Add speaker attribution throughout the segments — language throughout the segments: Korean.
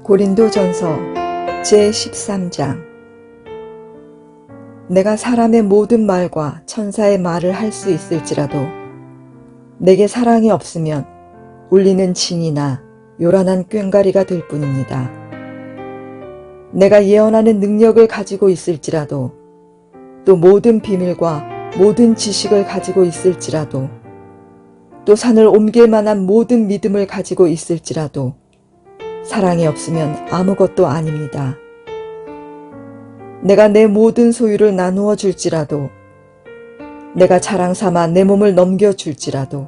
Speaker 1: 고린도전서 제13장. 내가 사람의 모든 말과 천사의 말을 할 수 있을지라도 내게 사랑이 없으면 울리는 징이나 요란한 꽹과리가 될 뿐입니다. 내가 예언하는 능력을 가지고 있을지라도 또 모든 비밀과 모든 지식을 가지고 있을지라도 또 산을 옮길 만한 모든 믿음을 가지고 있을지라도 사랑이 없으면 아무것도 아닙니다. 내가 내 모든 소유를 나누어 줄지라도 내가 자랑 삼아 내 몸을 넘겨줄지라도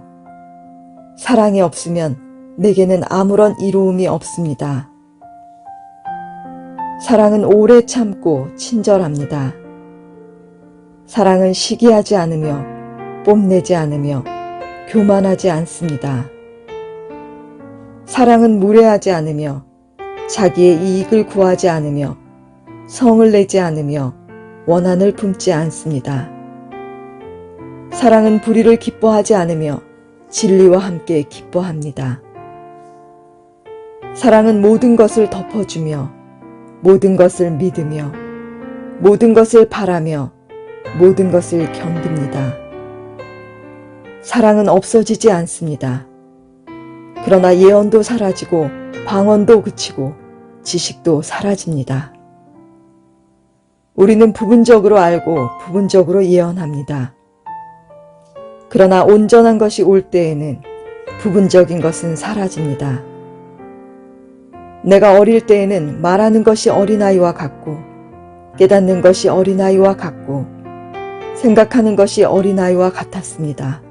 Speaker 1: 사랑이 없으면 내게는 아무런 이로움이 없습니다. 사랑은 오래 참고 친절합니다. 사랑은 시기하지 않으며 뽐내지 않으며 교만하지 않습니다. 사랑은 무례하지 않으며 자기의 이익을 구하지 않으며 성을 내지 않으며 원한을 품지 않습니다. 사랑은 불의를 기뻐하지 않으며 진리와 함께 기뻐합니다. 사랑은 모든 것을 덮어주며 모든 것을 믿으며 모든 것을 바라며 모든 것을 견딥니다. 사랑은 없어지지 않습니다. 그러나 예언도 사라지고 방언도 그치고 지식도 사라집니다. 우리는 부분적으로 알고 부분적으로 예언합니다. 그러나 온전한 것이 올 때에는 부분적인 것은 사라집니다. 내가 어릴 때에는 말하는 것이 어린아이와 같고 깨닫는 것이 어린아이와 같고 생각하는 것이 어린아이와 같았습니다.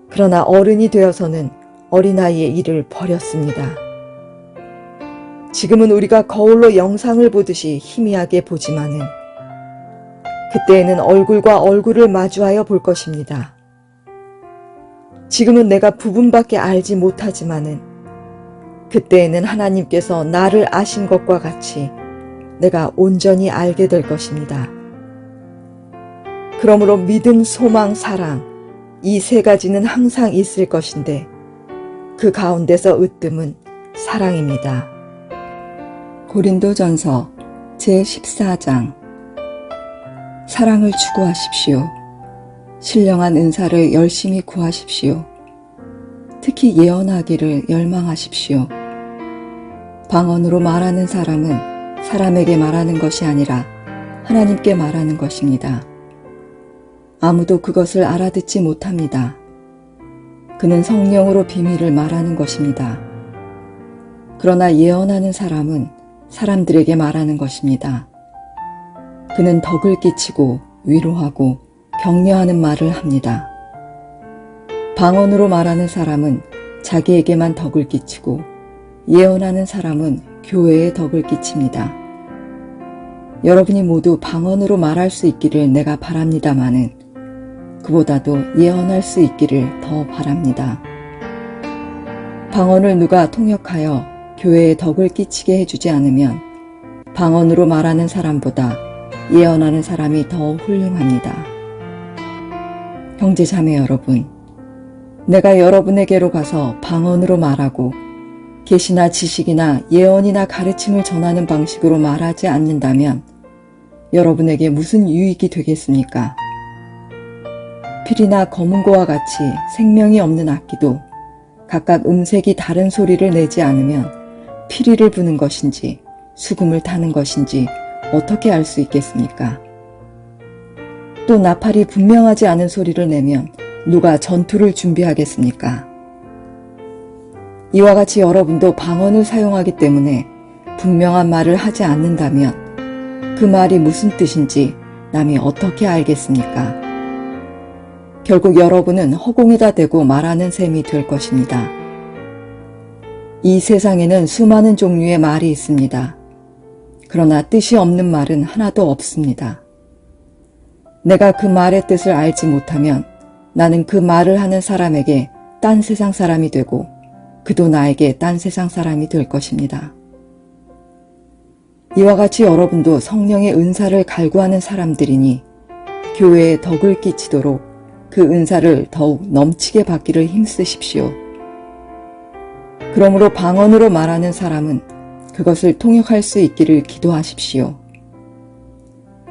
Speaker 1: 그러나 어른이 되어서는 어린아이의 일을 버렸습니다. 지금은 우리가 거울로 영상을 보듯이 희미하게 보지만은 그때에는 얼굴과 얼굴을 마주하여 볼 것입니다. 지금은 내가 부분밖에 알지 못하지만은 그때에는 하나님께서 나를 아신 것과 같이 내가 온전히 알게 될 것입니다. 그러므로 믿음, 소망, 사랑 이 세 가지는 항상 있을 것인데 그 가운데서 으뜸은 사랑입니다. 고린도전서 제14장. 사랑을 추구하십시오. 신령한 은사를 열심히 구하십시오. 특히 예언하기를 열망하십시오. 방언으로 말하는 사람은 사람에게 말하는 것이 아니라 하나님께 말하는 것입니다. 아무도 그것을 알아듣지 못합니다. 그는 성령으로 비밀을 말하는 것입니다. 그러나 예언하는 사람은 사람들에게 말하는 것입니다. 그는 덕을 끼치고 위로하고 격려하는 말을 합니다. 방언으로 말하는 사람은 자기에게만 덕을 끼치고 예언하는 사람은 교회에 덕을 끼칩니다. 여러분이 모두 방언으로 말할 수 있기를 내가 바랍니다마는 그보다도 예언할 수 있기를 더 바랍니다. 방언을 누가 통역하여 교회에 덕을 끼치게 해주지 않으면 방언으로 말하는 사람보다 예언하는 사람이 더 훌륭합니다. 형제 자매 여러분, 내가 여러분에게로 가서 방언으로 말하고 계시나 지식이나 예언이나 가르침을 전하는 방식으로 말하지 않는다면 여러분에게 무슨 유익이 되겠습니까? 필이나 검은고와 같이 생명이 없는 악기도 각각 음색이 다른 소리를 내지 않으면 피리를 부는 것인지 수금을 타는 것인지 어떻게 알 수 있겠습니까? 또 나팔이 분명하지 않은 소리를 내면 누가 전투를 준비하겠습니까? 이와 같이 여러분도 방언을 사용하기 때문에 분명한 말을 하지 않는다면 그 말이 무슨 뜻인지 남이 어떻게 알겠습니까? 결국 여러분은 허공에다 대고 말하는 셈이 될 것입니다. 이 세상에는 수많은 종류의 말이 있습니다. 그러나 뜻이 없는 말은 하나도 없습니다. 내가 그 말의 뜻을 알지 못하면 나는 그 말을 하는 사람에게 딴 세상 사람이 되고 그도 나에게 딴 세상 사람이 될 것입니다. 이와 같이 여러분도 성령의 은사를 갈구하는 사람들이니 교회에 덕을 끼치도록 그 은사를 더욱 넘치게 받기를 힘쓰십시오. 그러므로 방언으로 말하는 사람은 그것을 통역할 수 있기를 기도하십시오.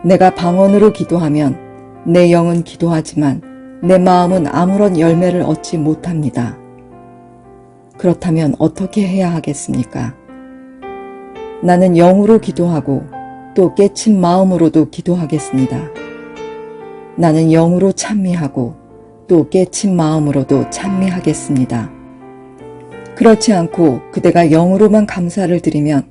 Speaker 1: 내가 방언으로 기도하면 내 영은 기도하지만 내 마음은 아무런 열매를 얻지 못합니다. 그렇다면 어떻게 해야 하겠습니까? 나는 영으로 기도하고 또 깨친 마음으로도 기도하겠습니다. 나는 영으로 찬미하고 또 깨친 마음으로도 찬미하겠습니다. 그렇지 않고 그대가 영으로만 감사를 드리면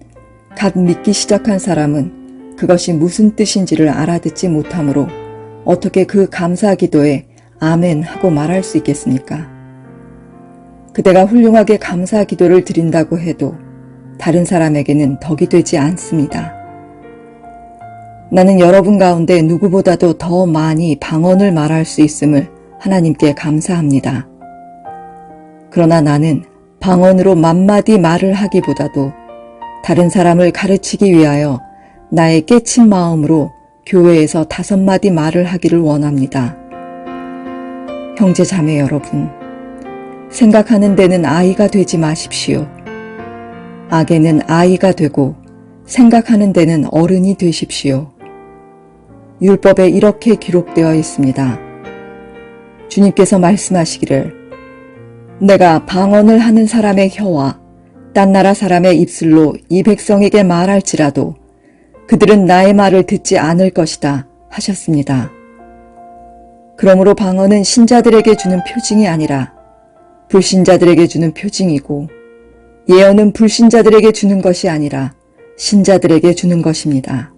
Speaker 1: 갓 믿기 시작한 사람은 그것이 무슨 뜻인지를 알아듣지 못하므로 어떻게 그 감사 기도에 아멘 하고 말할 수 있겠습니까? 그대가 훌륭하게 감사 기도를 드린다고 해도 다른 사람에게는 덕이 되지 않습니다. 나는 여러분 가운데 누구보다도 더 많이 방언을 말할 수 있음을 하나님께 감사합니다. 그러나 나는 방언으로 만마디 말을 하기보다도 다른 사람을 가르치기 위하여 나의 깨친 마음으로 교회에서 5마디 말을 하기를 원합니다. 형제 자매 여러분, 생각하는 데는 아이가 되지 마십시오. 악에는 아이가 되고 생각하는 데는 어른이 되십시오. 율법에 이렇게 기록되어 있습니다. 주님께서 말씀하시기를 내가 방언을 하는 사람의 혀와 딴 나라 사람의 입술로 이 백성에게 말할지라도 그들은 나의 말을 듣지 않을 것이다 하셨습니다. 그러므로 방언은 신자들에게 주는 표징이 아니라 불신자들에게 주는 표징이고 예언은 불신자들에게 주는 것이 아니라 신자들에게 주는 것입니다.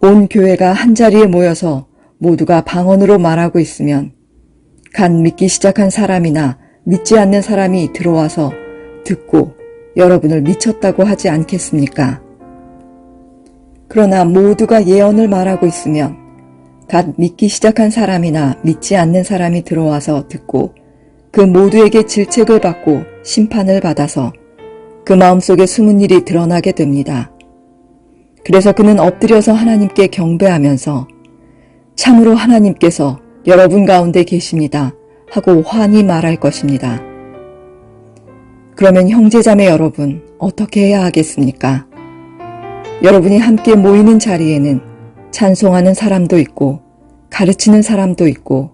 Speaker 1: 온 교회가 한자리에 모여서 모두가 방언으로 말하고 있으면 갓 믿기 시작한 사람이나 믿지 않는 사람이 들어와서 듣고 여러분을 미쳤다고 하지 않겠습니까? 그러나 모두가 예언을 말하고 있으면 갓 믿기 시작한 사람이나 믿지 않는 사람이 들어와서 듣고 그 모두에게 질책을 받고 심판을 받아서 그 마음속에 숨은 일이 드러나게 됩니다. 그래서 그는 엎드려서 하나님께 경배하면서 참으로 하나님께서 여러분 가운데 계십니다 하고 환히 말할 것입니다. 그러면 형제자매 여러분 어떻게 해야 하겠습니까? 여러분이 함께 모이는 자리에는 찬송하는 사람도 있고 가르치는 사람도 있고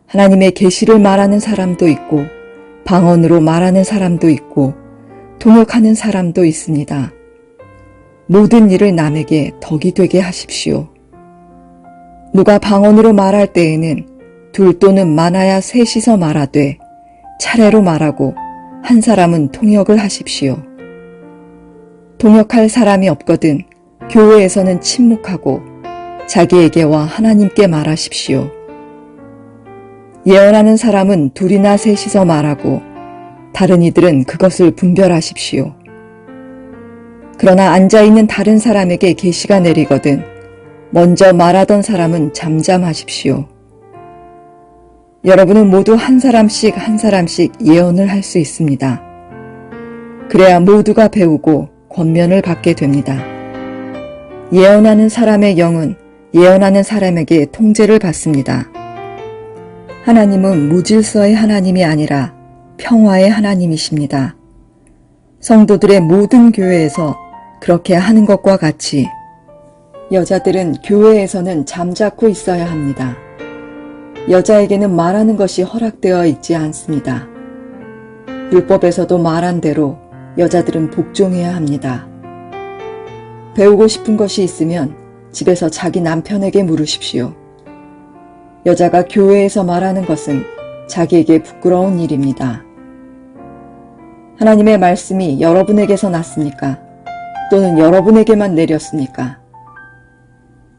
Speaker 1: 하나님의 계시를 말하는 사람도 있고 방언으로 말하는 사람도 있고 통역하는 사람도 있습니다. 모든 일을 남에게 덕이 되게 하십시오. 누가 방언으로 말할 때에는 둘 또는 많아야 셋이서 말하되 차례로 말하고 한 사람은 통역을 하십시오. 통역할 사람이 없거든 교회에서는 침묵하고 자기에게와 하나님께 말하십시오. 예언하는 사람은 둘이나 셋이서 말하고 다른 이들은 그것을 분별하십시오. 그러나 앉아있는 다른 사람에게 계시가 내리거든 먼저 말하던 사람은 잠잠하십시오. 여러분은 모두 한 사람씩 예언을 할 수 있습니다. 그래야 모두가 배우고 권면을 받게 됩니다. 예언하는 사람의 영은 예언하는 사람에게 통제를 받습니다. 하나님은 무질서의 하나님이 아니라 평화의 하나님이십니다. 성도들의 모든 교회에서 그렇게 하는 것과 같이 여자들은 교회에서는 잠자코 있어야 합니다. 여자에게는 말하는 것이 허락되어 있지 않습니다. 율법에서도 말한 대로 여자들은 복종해야 합니다. 배우고 싶은 것이 있으면 집에서 자기 남편에게 물으십시오. 여자가 교회에서 말하는 것은 자기에게 부끄러운 일입니다. 하나님의 말씀이 여러분에게서 났습니까? 또는 여러분에게만 내렸습니까?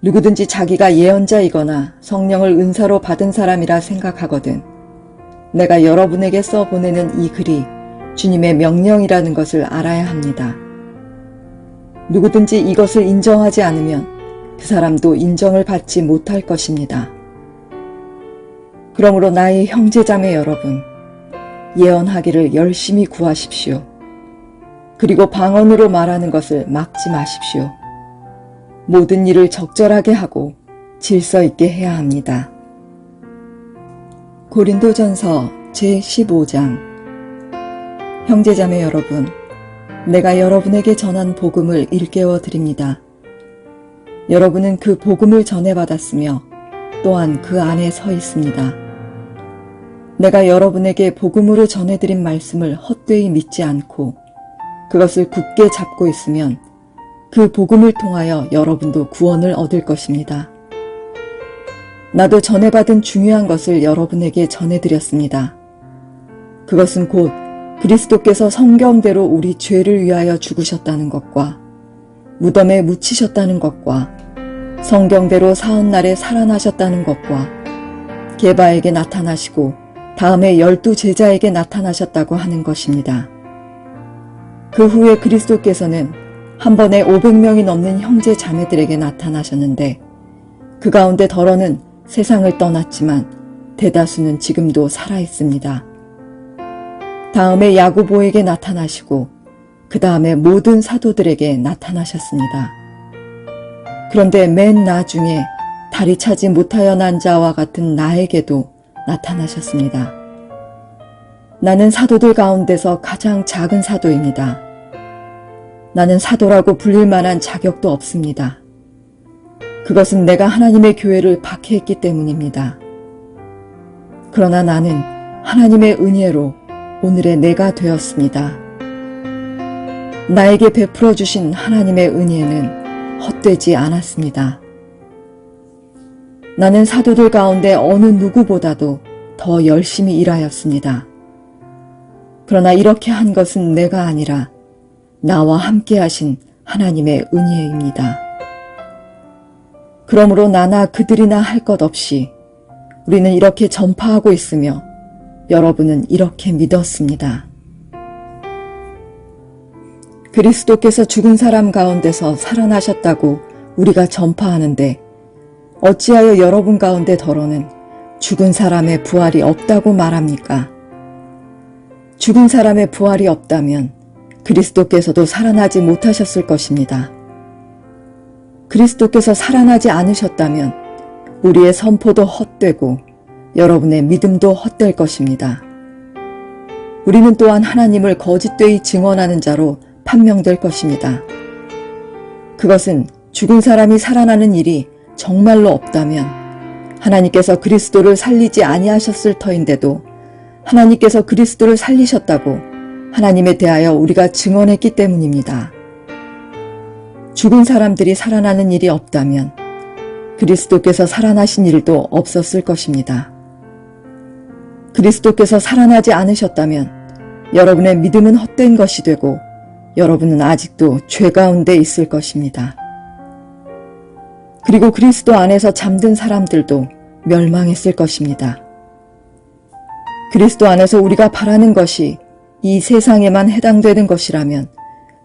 Speaker 1: 누구든지 자기가 예언자이거나 성령을 은사로 받은 사람이라 생각하거든 내가 여러분에게 써보내는 이 글이 주님의 명령이라는 것을 알아야 합니다. 누구든지 이것을 인정하지 않으면 그 사람도 인정을 받지 못할 것입니다. 그러므로 나의 형제자매 여러분, 예언하기를 열심히 구하십시오. 그리고 방언으로 말하는 것을 막지 마십시오. 모든 일을 적절하게 하고 질서 있게 해야 합니다. 고린도전서 제15장. 형제자매 여러분, 내가 여러분에게 전한 복음을 일깨워 드립니다. 여러분은 그 복음을 전해받았으며 또한 그 안에 서 있습니다. 내가 여러분에게 복음으로 전해드린 말씀을 헛되이 믿지 않고 그것을 굳게 잡고 있으면 그 복음을 통하여 여러분도 구원을 얻을 것입니다. 나도 전해받은 중요한 것을 여러분에게 전해드렸습니다. 그것은 곧 그리스도께서 성경대로 우리 죄를 위하여 죽으셨다는 것과 무덤에 묻히셨다는 것과 성경대로 사흘날에 살아나셨다는 것과 게바에게 나타나시고 다음에 12 제자에게 나타나셨다고 하는 것입니다. 그 후에 그리스도께서는 한 번에 500명이 넘는 형제 자매들에게 나타나셨는데 그 가운데 덜어는 세상을 떠났지만 대다수는 지금도 살아있습니다. 다음에 야고보에게 나타나시고 그 다음에 모든 사도들에게 나타나셨습니다. 그런데 맨 나중에 다리 차지 못하여 난 자와 같은 나에게도 나타나셨습니다. 나는 사도들 가운데서 가장 작은 사도입니다. 나는 사도라고 불릴 만한 자격도 없습니다. 그것은 내가 하나님의 교회를 박해했기 때문입니다. 그러나 나는 하나님의 은혜로 오늘의 내가 되었습니다. 나에게 베풀어 주신 하나님의 은혜는 헛되지 않았습니다. 나는 사도들 가운데 어느 누구보다도 더 열심히 일하였습니다. 그러나 이렇게 한 것은 내가 아니라 나와 함께 하신 하나님의 은혜입니다. 그러므로 나나 그들이나 할 것 없이 우리는 이렇게 전파하고 있으며 여러분은 이렇게 믿었습니다. 그리스도께서 죽은 사람 가운데서 살아나셨다고 우리가 전파하는데 어찌하여 여러분 가운데 덜어는 죽은 사람의 부활이 없다고 말합니까? 죽은 사람의 부활이 없다면 그리스도께서도 살아나지 못하셨을 것입니다. 그리스도께서 살아나지 않으셨다면 우리의 선포도 헛되고 여러분의 믿음도 헛될 것입니다. 우리는 또한 하나님을 거짓되이 증언하는 자로 판명될 것입니다. 그것은 죽은 사람이 살아나는 일이 정말로 없다면 하나님께서 그리스도를 살리지 아니하셨을 터인데도 하나님께서 그리스도를 살리셨다고 하나님에 대하여 우리가 증언했기 때문입니다. 죽은 사람들이 살아나는 일이 없다면 그리스도께서 살아나신 일도 없었을 것입니다. 그리스도께서 살아나지 않으셨다면 여러분의 믿음은 헛된 것이 되고 여러분은 아직도 죄 가운데 있을 것입니다. 그리고 그리스도 안에서 잠든 사람들도 멸망했을 것입니다. 그리스도 안에서 우리가 바라는 것이 이 세상에만 해당되는 것이라면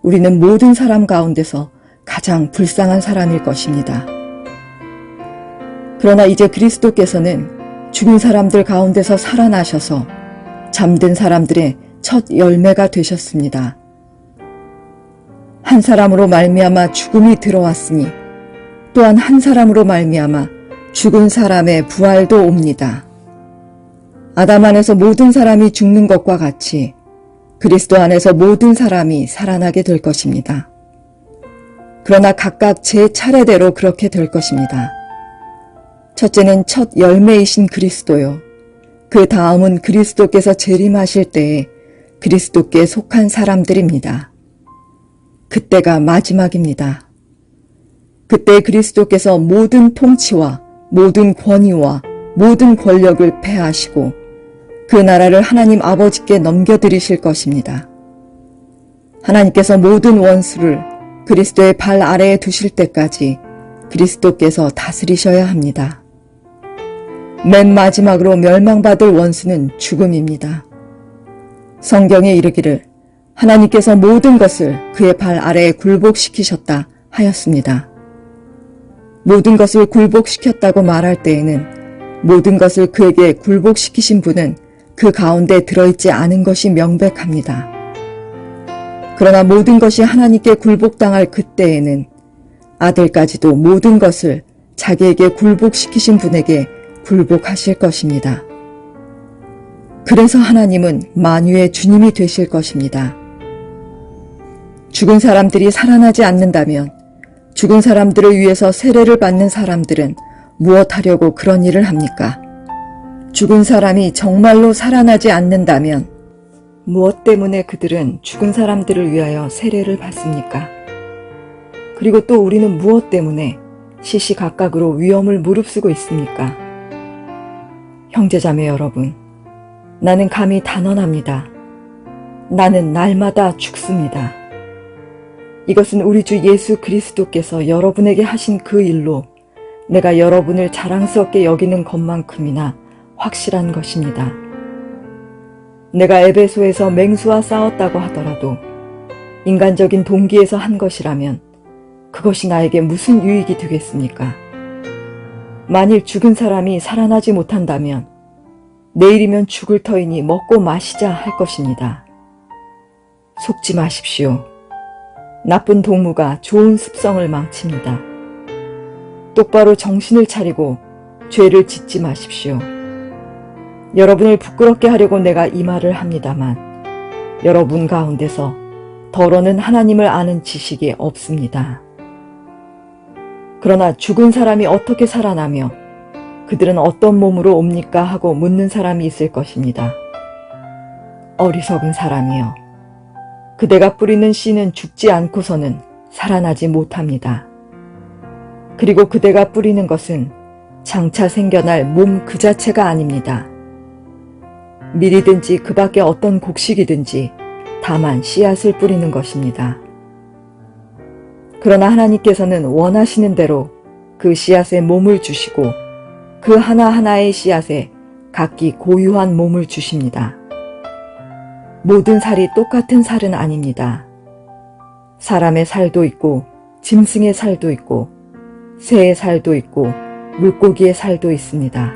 Speaker 1: 우리는 모든 사람 가운데서 가장 불쌍한 사람일 것입니다. 그러나 이제 그리스도께서는 죽은 사람들 가운데서 살아나셔서 잠든 사람들의 첫 열매가 되셨습니다. 한 사람으로 말미암아 죽음이 들어왔으니 또한 한 사람으로 말미암아 죽은 사람의 부활도 옵니다. 아담 안에서 모든 사람이 죽는 것과 같이 그리스도 안에서 모든 사람이 살아나게 될 것입니다. 그러나 각각 제 차례대로 그렇게 될 것입니다. 첫째는 첫 열매이신 그리스도요. 그 다음은 그리스도께서 재림하실 때에 그리스도께 속한 사람들입니다. 그때가 마지막입니다. 그때 그리스도께서 모든 통치와 모든 권위와 모든 권력을 폐하시고 그 나라를 하나님 아버지께 넘겨드리실 것입니다. 하나님께서 모든 원수를 그리스도의 발 아래에 두실 때까지 그리스도께서 다스리셔야 합니다. 맨 마지막으로 멸망받을 원수는 죽음입니다. 성경에 이르기를 하나님께서 모든 것을 그의 발 아래에 굴복시키셨다 하였습니다. 모든 것을 굴복시켰다고 말할 때에는 모든 것을 그에게 굴복시키신 분은 그 가운데 들어있지 않은 것이 명백합니다. 그러나 모든 것이 하나님께 굴복당할 그때에는 아들까지도 모든 것을 자기에게 굴복시키신 분에게 굴복하실 것입니다. 그래서 하나님은 만유의 주님이 되실 것입니다. 죽은 사람들이 살아나지 않는다면 죽은 사람들을 위해서 세례를 받는 사람들은 무엇하려고 그런 일을 합니까? 죽은 사람이 정말로 살아나지 않는다면 무엇 때문에 그들은 죽은 사람들을 위하여 세례를 받습니까? 그리고 또 우리는 무엇 때문에 시시각각으로 위험을 무릅쓰고 있습니까? 형제자매 여러분, 나는 감히 단언합니다. 나는 날마다 죽습니다. 이것은 우리 주 예수 그리스도께서 여러분에게 하신 그 일로 내가 여러분을 자랑스럽게 여기는 것만큼이나 확실한 것입니다. 내가 에베소에서 맹수와 싸웠다고 하더라도 인간적인 동기에서 한 것이라면 그것이 나에게 무슨 유익이 되겠습니까? 만일 죽은 사람이 살아나지 못한다면 내일이면 죽을 터이니 먹고 마시자 할 것입니다. 속지 마십시오. 나쁜 동무가 좋은 습성을 망칩니다. 똑바로 정신을 차리고 죄를 짓지 마십시오. 여러분을 부끄럽게 하려고 내가 이 말을 합니다만 여러분 가운데서 더러는 하나님을 아는 지식이 없습니다. 그러나 죽은 사람이 어떻게 살아나며 그들은 어떤 몸으로 옵니까 하고 묻는 사람이 있을 것입니다. 어리석은 사람이여, 그대가 뿌리는 씨는 죽지 않고서는 살아나지 못합니다. 그리고 그대가 뿌리는 것은 장차 생겨날 몸 그 자체가 아닙니다. 밀이든지 그 밖에 어떤 곡식이든지 다만 씨앗을 뿌리는 것입니다. 그러나 하나님께서는 원하시는 대로 그 씨앗에 몸을 주시고 그 하나하나의 씨앗에 각기 고유한 몸을 주십니다. 모든 살이 똑같은 살은 아닙니다. 사람의 살도 있고 짐승의 살도 있고 새의 살도 있고 물고기의 살도 있습니다.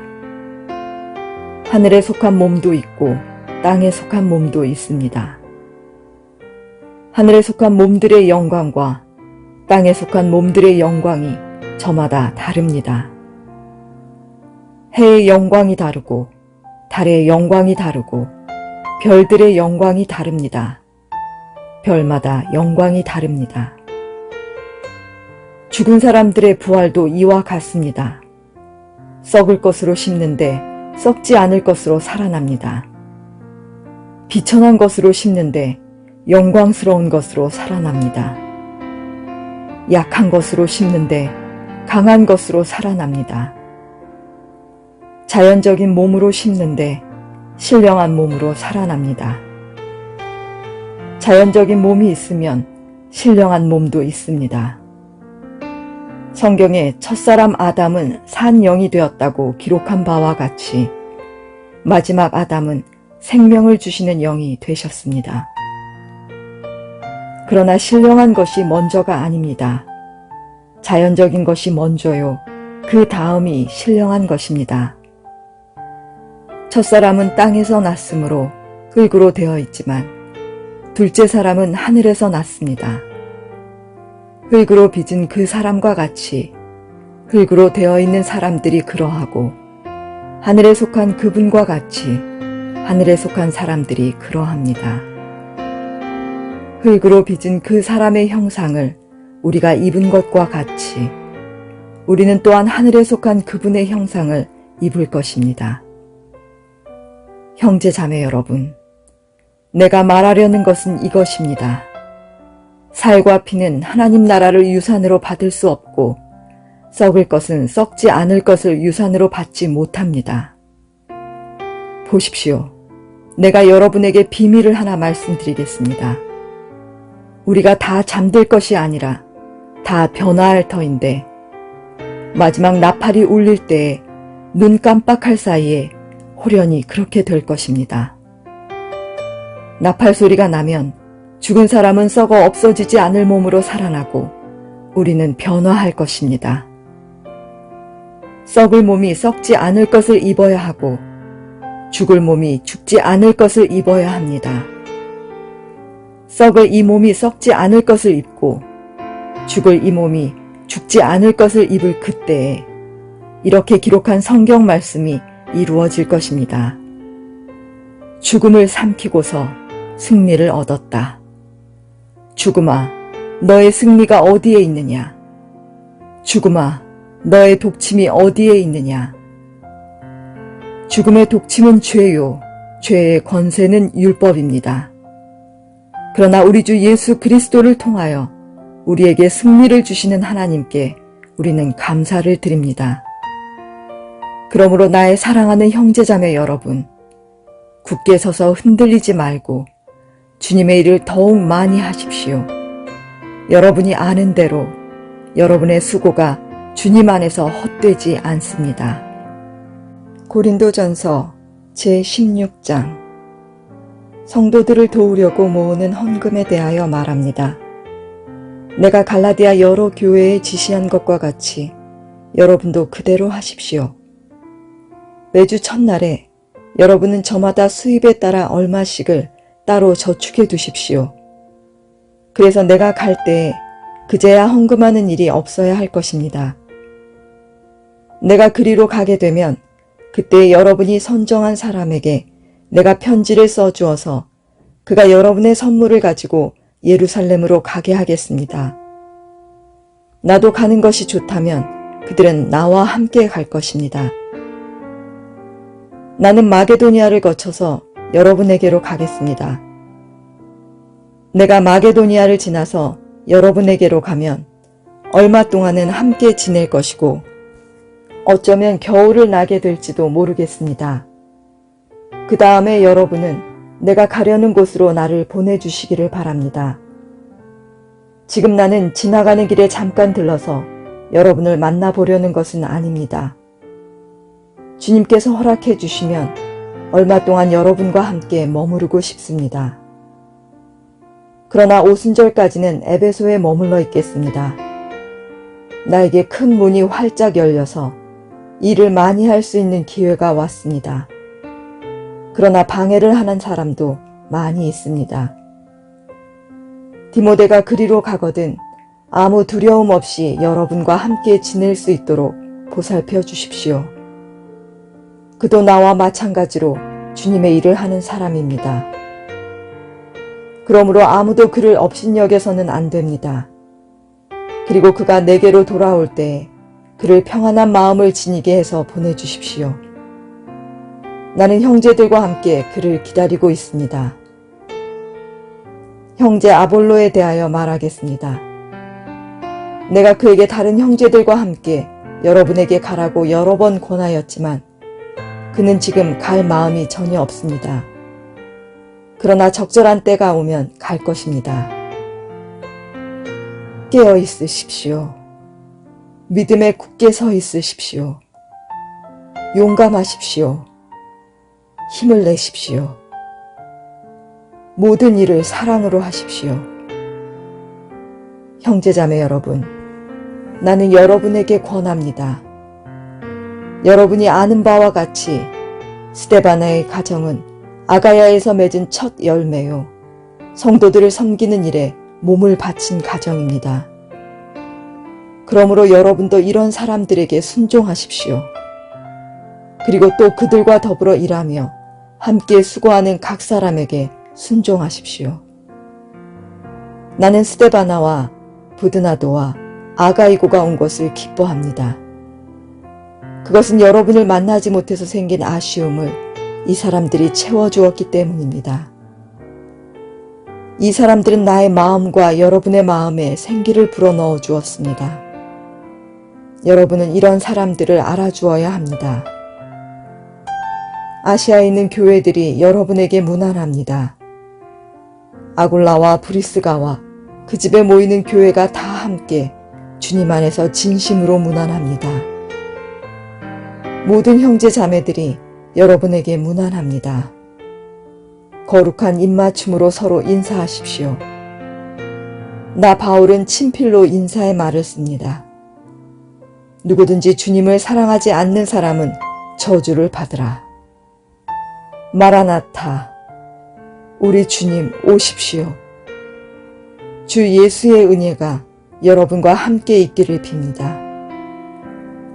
Speaker 1: 하늘에 속한 몸도 있고 땅에 속한 몸도 있습니다. 하늘에 속한 몸들의 영광과 땅에 속한 몸들의 영광이 저마다 다릅니다. 해의 영광이 다르고 달의 영광이 다르고 별들의 영광이 다릅니다. 별마다 영광이 다릅니다. 죽은 사람들의 부활도 이와 같습니다. 썩을 것으로 심는데 썩지 않을 것으로 살아납니다. 비천한 것으로 심는데 영광스러운 것으로 살아납니다. 약한 것으로 심는데 강한 것으로 살아납니다. 자연적인 몸으로 심는데 신령한 몸으로 살아납니다. 자연적인 몸이 있으면 신령한 몸도 있습니다. 성경에 첫사람 아담은 산 영이 되었다고 기록한 바와 같이 마지막 아담은 생명을 주시는 영이 되셨습니다. 그러나 신령한 것이 먼저가 아닙니다. 자연적인 것이 먼저요. 그 다음이 신령한 것입니다. 첫사람은 땅에서 났으므로 흙으로 되어 있지만 둘째 사람은 하늘에서 났습니다. 흙으로 빚은 그 사람과 같이 흙으로 되어 있는 사람들이 그러하고 하늘에 속한 그분과 같이 하늘에 속한 사람들이 그러합니다. 흙으로 빚은 그 사람의 형상을 우리가 입은 것과 같이 우리는 또한 하늘에 속한 그분의 형상을 입을 것입니다. 형제 자매 여러분, 내가 말하려는 것은 이것입니다. 살과 피는 하나님 나라를 유산으로 받을 수 없고 썩을 것은 썩지 않을 것을 유산으로 받지 못합니다. 보십시오. 내가 여러분에게 비밀을 하나 말씀드리겠습니다. 우리가 다 잠들 것이 아니라 다 변화할 터인데 마지막 나팔이 울릴 때에 눈 깜빡할 사이에 호련히 그렇게 될 것입니다. 나팔 소리가 나면 죽은 사람은 썩어 없어지지 않을 몸으로 살아나고 우리는 변화할 것입니다. 썩을 몸이 썩지 않을 것을 입어야 하고 죽을 몸이 죽지 않을 것을 입어야 합니다. 썩을 이 몸이 썩지 않을 것을 입고 죽을 이 몸이 죽지 않을 것을 입을 그때에 이렇게 기록한 성경 말씀이 이루어질 것입니다. 죽음을 삼키고서 승리를 얻었다. 죽음아, 너의 승리가 어디에 있느냐? 죽음아, 너의 독침이 어디에 있느냐? 죽음의 독침은 죄요, 죄의 권세는 율법입니다. 그러나 우리 주 예수 그리스도를 통하여 우리에게 승리를 주시는 하나님께 우리는 감사를 드립니다. 그러므로 나의 사랑하는 형제자매 여러분, 굳게 서서 흔들리지 말고 주님의 일을 더욱 많이 하십시오. 여러분이 아는 대로 여러분의 수고가 주님 안에서 헛되지 않습니다. 고린도전서 제16장. 성도들을 도우려고 모으는 헌금에 대하여 말합니다. 내가 갈라디아 여러 교회에 지시한 것과 같이 여러분도 그대로 하십시오. 매주 첫날에 여러분은 저마다 수입에 따라 얼마씩을 따로 저축해 두십시오. 그래서 내가 갈 때에 그제야 헌금하는 일이 없어야 할 것입니다. 내가 그리로 가게 되면 그때 여러분이 선정한 사람에게 내가 편지를 써주어서 그가 여러분의 선물을 가지고 예루살렘으로 가게 하겠습니다. 나도 가는 것이 좋다면 그들은 나와 함께 갈 것입니다. 나는 마게도니아를 거쳐서 여러분에게로 가겠습니다. 내가 마게도니아를 지나서 여러분에게로 가면 얼마 동안은 함께 지낼 것이고 어쩌면 겨울을 나게 될지도 모르겠습니다. 그 다음에 여러분은 내가 가려는 곳으로 나를 보내주시기를 바랍니다. 지금 나는 지나가는 길에 잠깐 들러서 여러분을 만나보려는 것은 아닙니다. 주님께서 허락해 주시면 얼마 동안 여러분과 함께 머무르고 싶습니다. 그러나 오순절까지는 에베소에 머물러 있겠습니다. 나에게 큰 문이 활짝 열려서 일을 많이 할 수 있는 기회가 왔습니다. 그러나 방해를 하는 사람도 많이 있습니다. 디모데가 그리로 가거든 아무 두려움 없이 여러분과 함께 지낼 수 있도록 보살펴 주십시오. 그도 나와 마찬가지로 주님의 일을 하는 사람입니다. 그러므로 아무도 그를 업신여겨서는 안 됩니다. 그리고 그가 내게로 돌아올 때 그를 평안한 마음을 지니게 해서 보내주십시오. 나는 형제들과 함께 그를 기다리고 있습니다. 형제 아볼로에 대하여 말하겠습니다. 내가 그에게 다른 형제들과 함께 여러분에게 가라고 여러 번 권하였지만 그는 지금 갈 마음이 전혀 없습니다. 그러나 적절한 때가 오면 갈 것입니다. 깨어 있으십시오. 믿음에 굳게 서 있으십시오. 용감하십시오. 힘을 내십시오. 모든 일을 사랑으로 하십시오. 형제자매 여러분, 나는 여러분에게 권합니다. 여러분이 아는 바와 같이 스데바나의 가정은 아가야에서 맺은 첫 열매요. 성도들을 섬기는 일에 몸을 바친 가정입니다. 그러므로 여러분도 이런 사람들에게 순종하십시오. 그리고 또 그들과 더불어 일하며 함께 수고하는 각 사람에게 순종하십시오. 나는 스데바나와 부드나도와 아가이고가 온 것을 기뻐합니다. 그것은 여러분을 만나지 못해서 생긴 아쉬움을 이 사람들이 채워주었기 때문입니다. 이 사람들은 나의 마음과 여러분의 마음에 생기를 불어넣어 주었습니다. 여러분은 이런 사람들을 알아주어야 합니다. 아시아에 있는 교회들이 여러분에게 무난합니다. 아굴라와 브리스가와 그 집에 모이는 교회가 다 함께 주님 안에서 진심으로 무난합니다. 모든 형제 자매들이 여러분에게 무난합니다. 거룩한 입맞춤으로 서로 인사하십시오. 나 바울은 친필로 인사의 말을 씁니다. 누구든지 주님을 사랑하지 않는 사람은 저주를 받으라. 마라나타, 우리 주님 오십시오. 주 예수의 은혜가 여러분과 함께 있기를 빕니다.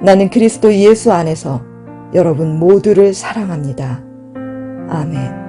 Speaker 1: 나는 그리스도 예수 안에서 여러분 모두를 사랑합니다. 아멘.